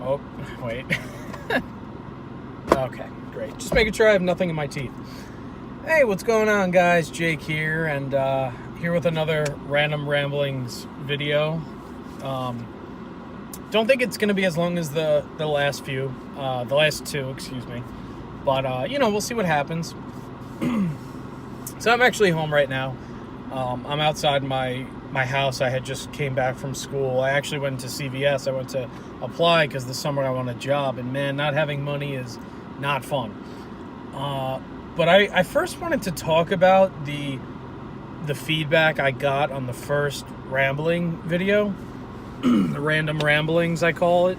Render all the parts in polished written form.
Oh, wait. Okay, great. Just making sure I have nothing in my teeth. Hey, what's going on, guys? Jake here, and here with another Random Ramblings video. Don't think it's going to be as long as the last two, excuse me. But, we'll see what happens. So I'm actually home right now. I'm outside my house. I had just came back from school. I actually went to CVS. I went to apply because this summer I want a job. And, man, not having money is not fun. But I first wanted to talk about the feedback I got on the first rambling video. The Random Ramblings, I call it.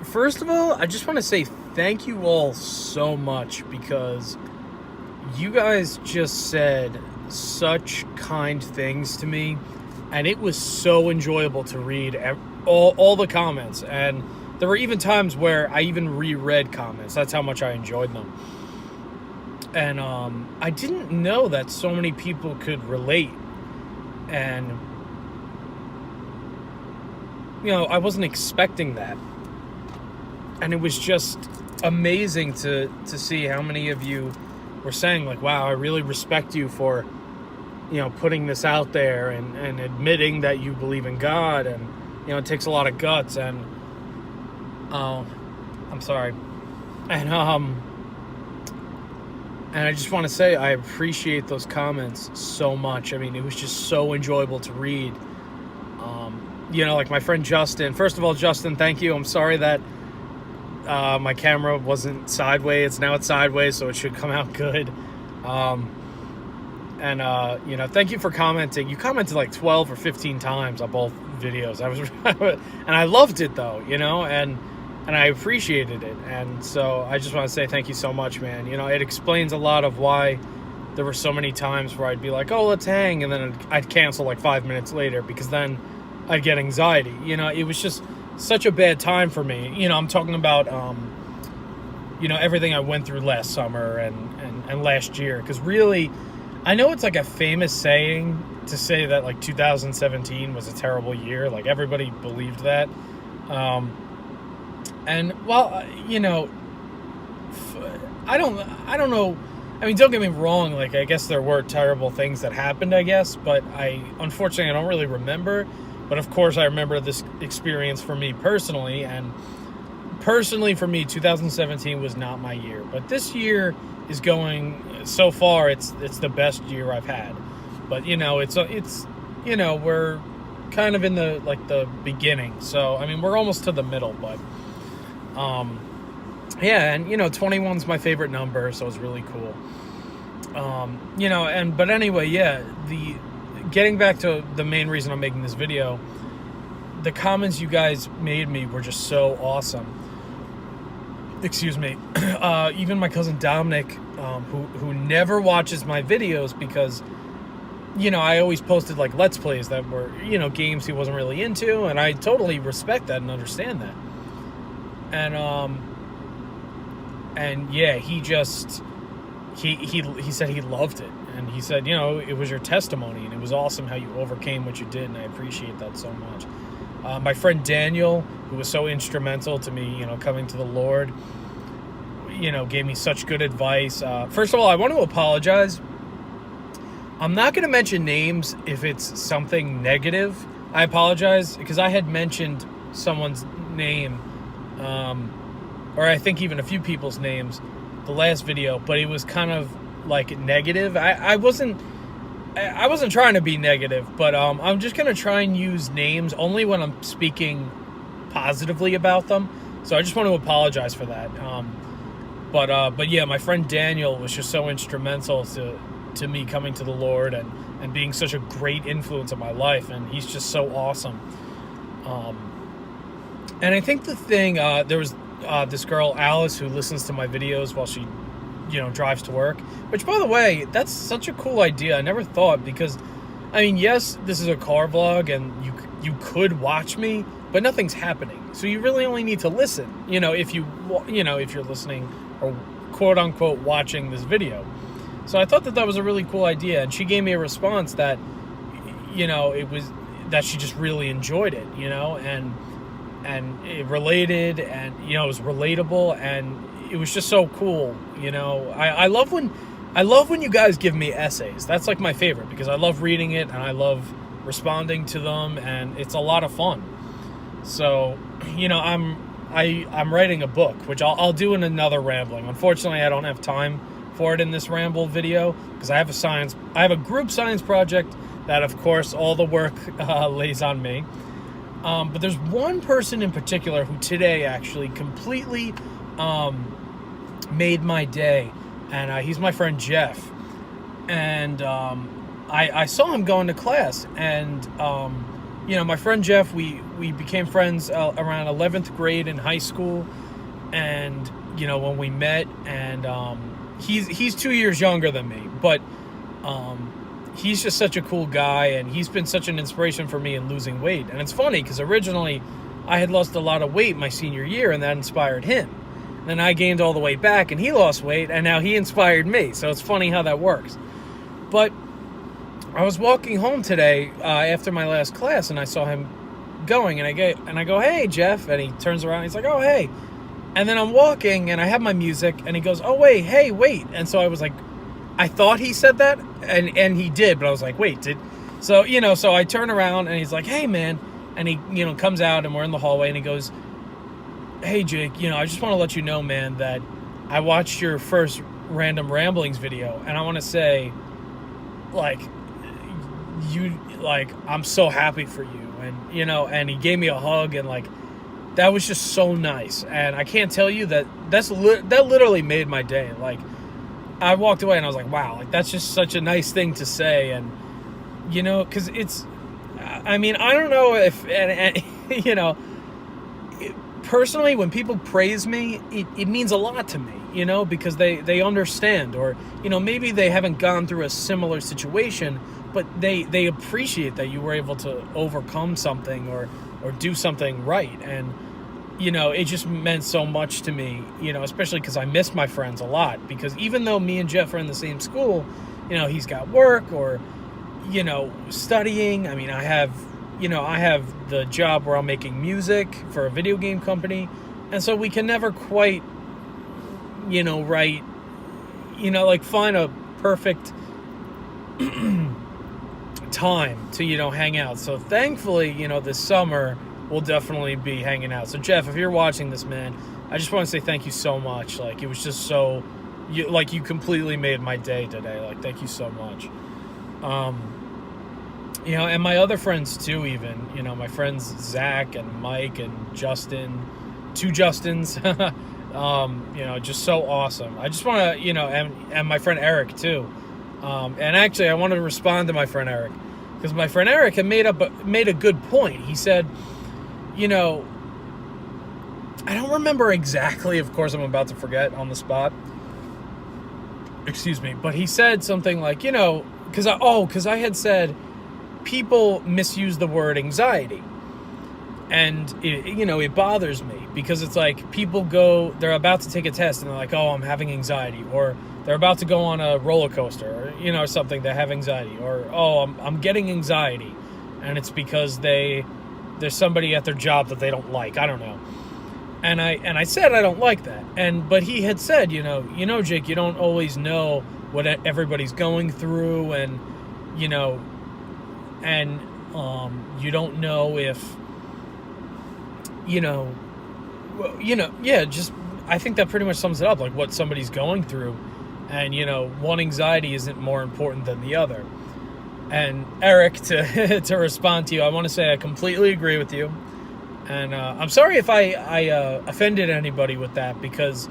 First of all, I just want to say thank you all so much because you guys just said such kind things to me, and it was so enjoyable to read all the comments. And there were even times where I even reread comments. That's how much I enjoyed them. And I didn't know that so many people could relate. And I wasn't expecting that. And it was just amazing to see how many of you were saying, like, wow, I really respect you for, putting this out there and admitting that you believe in God. And, it takes a lot of guts. And, I'm sorry. And I just want to say I appreciate those comments so much. I mean, it was just so enjoyable to read. Like my friend Justin. First of all, Justin, thank you. I'm sorry that my camera wasn't sideways. Now it's sideways, so it should come out good. Thank you for commenting. You commented like 12 or 15 times on both videos. And I loved it though, and I appreciated it. And so I just want to say thank you so much, man. It explains a lot of why there were so many times where I'd be like, oh, let's hang. And then I'd cancel like 5 minutes later because then I'd get anxiety. It was just such a bad time for me. I'm talking about, everything I went through last summer and last year. Because really, I know it's like a famous saying to say that like 2017 was a terrible year. Like everybody believed that. And well, I don't know. I mean, don't get me wrong. Like, I guess there were terrible things that happened, I guess, but unfortunately, I don't really remember. But of course, I remember this experience for me personally, and personally for me, 2017 was not my year. But this year is going so far. It's the best year I've had. But it's we're kind of in the beginning. So I mean, we're almost to the middle, but yeah, and 21's my favorite number, so it's really cool. But anyway, yeah, getting back to the main reason I'm making this video, the comments you guys made me were just so awesome. Excuse me. Even my cousin Dominic, who never watches my videos because, I always posted like Let's Plays that were, games he wasn't really into, and I totally respect that and understand that. And yeah, he said he loved it. And he said, it was your testimony, and it was awesome how you overcame what you did, and I appreciate that so much. My friend Daniel, who was so instrumental to me, coming to the Lord, gave me such good advice. First of all, I want to apologize. I'm not going to mention names if it's something negative. I apologize, because I had mentioned someone's name, or I think even a few people's names, the last video, but it was kind of like negative. I wasn't trying to be negative, but I'm just gonna try and use names only when I'm speaking positively about them. So I just want to apologize for that. But yeah, my friend Daniel was just so instrumental to me coming to the Lord and being such a great influence in my life, and he's just so awesome. And I think the thing, there was this girl Alice who listens to my videos while she drives to work, which, by the way, that's such a cool idea. I never thought, because I mean, yes, this is a car vlog and you could watch me, but nothing's happening, so you really only need to listen, if you're listening or quote unquote watching this video. So I thought that was a really cool idea, and she gave me a response that that she just really enjoyed it, and it related, and it was relatable, and it was just so cool. I love when you guys give me essays. That's like my favorite, because I love reading it and I love responding to them, and it's a lot of fun. So, I'm writing a book, which I'll do in another rambling. Unfortunately, I don't have time for it in this ramble video, because I have a group science project that, of course, all the work lays on me. But there's one person in particular who today actually completely made my day, and he's my friend Jeff. And I saw him going to class, and my friend Jeff, we became friends around 11th grade in high school, and when we met, and he's 2 years younger than me, but he's just such a cool guy, and he's been such an inspiration for me in losing weight. And it's funny, because originally I had lost a lot of weight my senior year, and that inspired him. Then I gained all the way back, and he lost weight, and now he inspired me. So it's funny how that works. But I was walking home today after my last class, and I saw him going, and I go, "Hey, Jeff," and he turns around, and he's like, "Oh, hey." And then I'm walking, and I have my music, and he goes, "Oh, wait, hey, wait." And so I was like, I thought he said that, and he did, but I was like, wait, so I turn around, and he's like, "Hey, man," and he, comes out, and we're in the hallway, and he goes, "Hey, Jake, I just want to let you know, man, that I watched your first Random Ramblings video, and I want to say, I'm so happy for you," and he gave me a hug, and that was just so nice, and I can't tell you that literally made my day. I walked away and I was like, wow, that's just such a nice thing to say. And, because it's, I don't know if, personally, when people praise me, it means a lot to me, because they understand, or, maybe they haven't gone through a similar situation, but they appreciate that you were able to overcome something or do something right. And, it just meant so much to me, especially because I miss my friends a lot, because even though me and Jeff are in the same school, he's got work or, studying. I have the job where I'm making music for a video game company. And so we can never quite, find a perfect time to, hang out. So thankfully, this summer we'll definitely be hanging out. So Jeff, if you're watching this, man, I just want to say thank you so much. It was just so, you completely made my day today. Thank you so much. And my other friends too, even, my friends Zach and Mike and Justin, 2 Justins, just so awesome. I just want to, and my friend Eric too. And actually I wanted to respond to my friend Eric, because my friend Eric had made a good point. He said, I don't remember exactly, of course I'm about to forget on the spot, excuse me, but he said something like, because I had said people misuse the word anxiety, and it bothers me, because it's like people they're about to take a test and they're like, "Oh, I'm having anxiety," or they're about to go on a roller coaster, or something, they have anxiety, or, "Oh, I'm getting anxiety," and it's because there's somebody at their job that they don't like. I don't know. And I said I don't like that. But he had said, Jake, you don't always know what everybody's going through, and you don't know if just, I think that pretty much sums it up, what somebody's going through, and one anxiety isn't more important than the other. And Eric, to respond to you, I want to say I completely agree with you. And I'm sorry if I offended anybody with that, because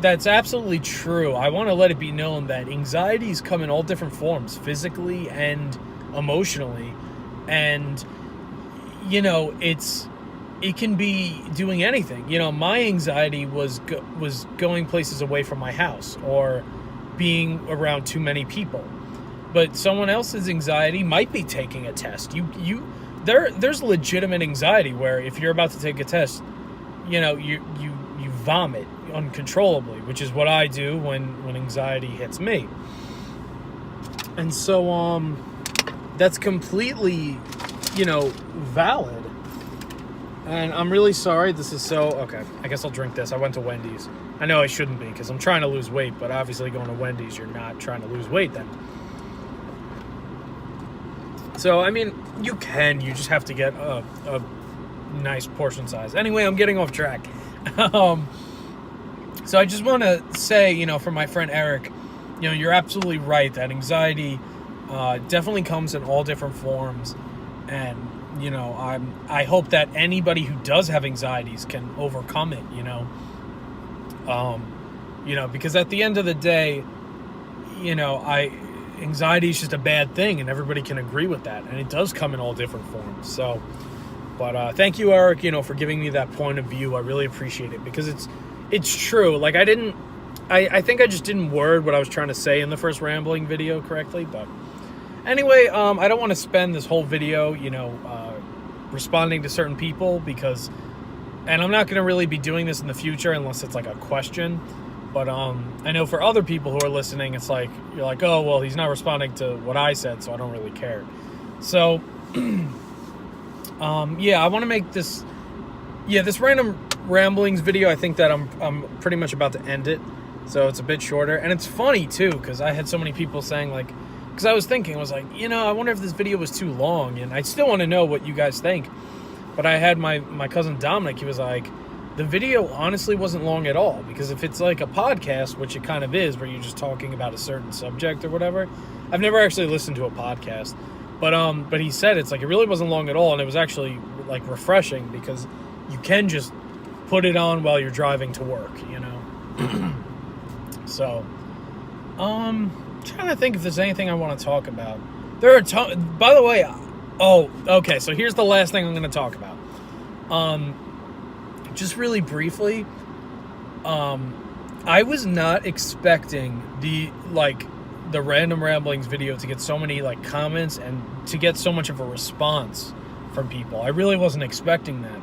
that's absolutely true. I want to let it be known that anxieties come in all different forms, physically and emotionally. And, it can be doing anything. My anxiety was going places away from my house, or being around too many people. But someone else's anxiety might be taking a test. There's legitimate anxiety where if you're about to take a test, you vomit uncontrollably, which is what I do when anxiety hits me. And so that's completely, valid. And I'm really sorry. This is so... Okay, I guess I'll drink this. I went to Wendy's. I know I shouldn't be because I'm trying to lose weight, but obviously going to Wendy's, you're not trying to lose weight then. So, I mean, you can. You just have to get a nice portion size. Anyway, I'm getting off track. So I just want to say, for my friend Eric, you're absolutely right that anxiety definitely comes in all different forms. And, I hope that anybody who does have anxieties can overcome it, because at the end of the day, anxiety is just a bad thing, and everybody can agree with that. And it does come in all different forms. So, but thank you, Eric, for giving me that point of view. I really appreciate it because it's true. Like I think I just didn't word what I was trying to say in the first rambling video correctly. But anyway, I don't want to spend this whole video, responding to certain people and I'm not going to really be doing this in the future unless it's like a question. But I know for other people who are listening, it's like, you're like, oh, well, he's not responding to what I said, so I don't really care. So, I want to make this random ramblings video. I think that I'm pretty much about to end it. So it's a bit shorter. And it's funny, too, because I had so many people saying, like, because I was thinking, I was like, I wonder if this video was too long. And I still want to know what you guys think. But I had my cousin Dominic, he was like, the video honestly wasn't long at all, because if it's like a podcast, which it kind of is, where you're just talking about a certain subject or whatever, I've never actually listened to a podcast, but he said it's like it really wasn't long at all, and it was actually like refreshing because you can just put it on while you're driving to work, So, trying to think if there's anything I want to talk about. There are by the way, okay, so here's the last thing I'm going to talk about. Just really briefly, I was not expecting the Random Ramblings video to get so many comments and to get so much of a response from people. I really wasn't expecting that,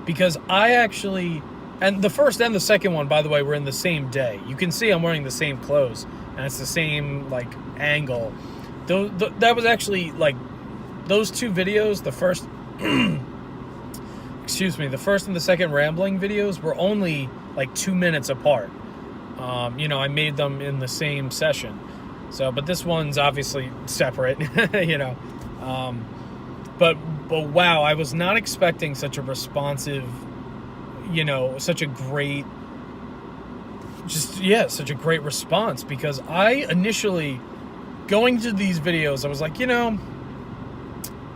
because I actually, and the first and the second one, by the way, were in the same day. You can see I'm wearing the same clothes and it's the same angle. That was actually those two videos, the first the first and the second rambling videos were only 2 minutes apart. I made them in the same session. So, but this one's obviously separate, but wow, I was not expecting such a responsive, such a great, such a great response, because I initially, going to these videos, I was like,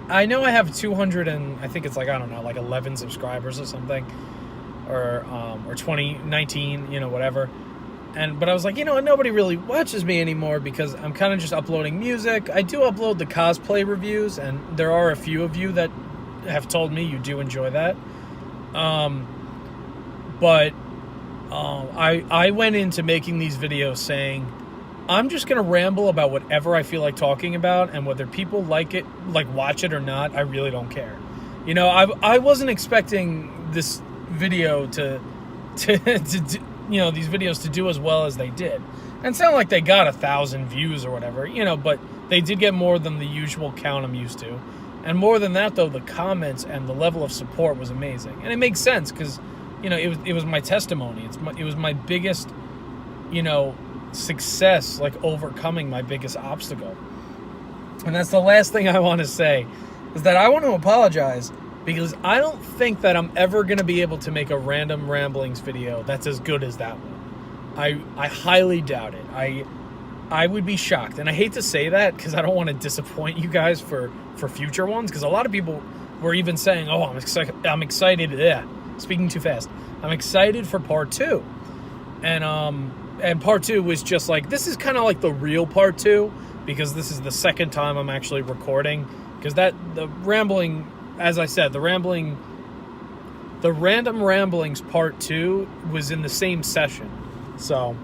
I know I have 200 and I think it's 11 subscribers or something, or 19, whatever. But I was like, nobody really watches me anymore because I'm kind of just uploading music. I do upload the cosplay reviews, and there are a few of you that have told me you do enjoy that. But I went into making these videos saying, I'm just going to ramble about whatever I feel like talking about, and whether people like it, watch it or not, I really don't care. I wasn't expecting this video to these videos to do as well as they did. And it's not like they got 1,000 views or whatever, but they did get more than the usual count I'm used to. And more than that, though, the comments and the level of support was amazing. And it makes sense because, it was my testimony. It was my biggest, success, overcoming my biggest obstacle. And that's the last thing I want to say, is that I want to apologize, because I don't think that I'm ever going to be able to make a Random Ramblings video that's as good as that one. I highly doubt it. I would be shocked. And I hate to say that because I don't want to disappoint you guys for future ones, because a lot of people were even saying, oh, I'm excited. Yeah, speaking too fast. I'm excited for part 2. And part 2 was just this is kind of the real part 2, because this is the second time I'm actually recording, because the rambling, as I said, the Random Ramblings part 2 was in the same session. So,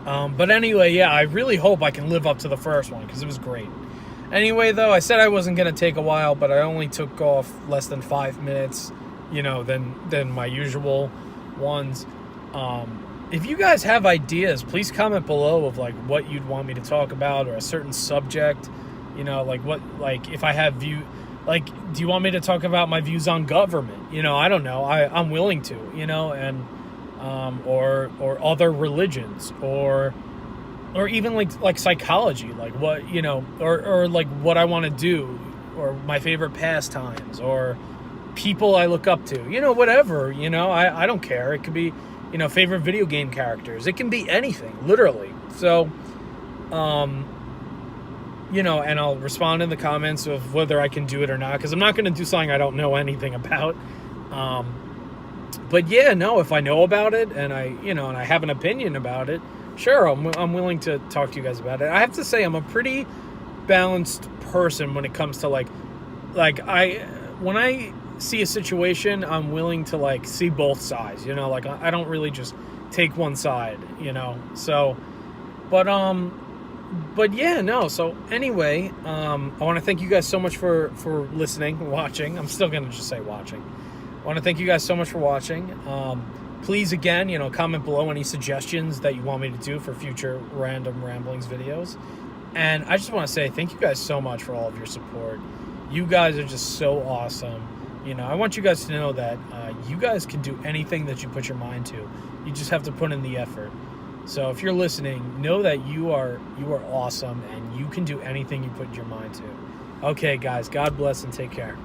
but anyway, yeah, I really hope I can live up to the first one, because it was great. Anyway, though, I said I wasn't going to take a while, but I only took off less than 5 minutes, than my usual ones. If you guys have ideas, please comment below of what you'd want me to talk about, or a certain subject, You know, like if I have like, do you want me to talk about my views on government? You know, I don't know. I'm willing to, you know, and or other religions, or even like psychology, like what, you know, or like what I want to do, or my favorite pastimes, or people I look up to, you know, whatever, you know, I don't care. It could be, you know, favorite video game characters. It can be anything, literally. So, you know, and I'll respond in the comments of whether I can do it or not, because I'm not going to do something I don't know anything about. But yeah, no, if I know about it and I have an opinion about it, sure, I'm willing to talk to you guys about it. I have to say, I'm a pretty balanced person when it comes to when I see a situation, I'm willing to like see both sides, you know, like I don't really just take one side, you know. So, but yeah, no. So anyway, I want to thank you guys so much for listening, watching. I'm still gonna just say watching. I want to thank you guys so much for watching. Please, again, you know, comment below any suggestions that you want me to do for future Random Ramblings videos. And I just want to say thank you guys so much for all of your support. You guys are just so awesome. You know, I want you guys to know that you guys can do anything that you put your mind to. You just have to put in the effort. So if you're listening, know that you are awesome, and you can do anything you put your mind to. Okay, guys, God bless and take care.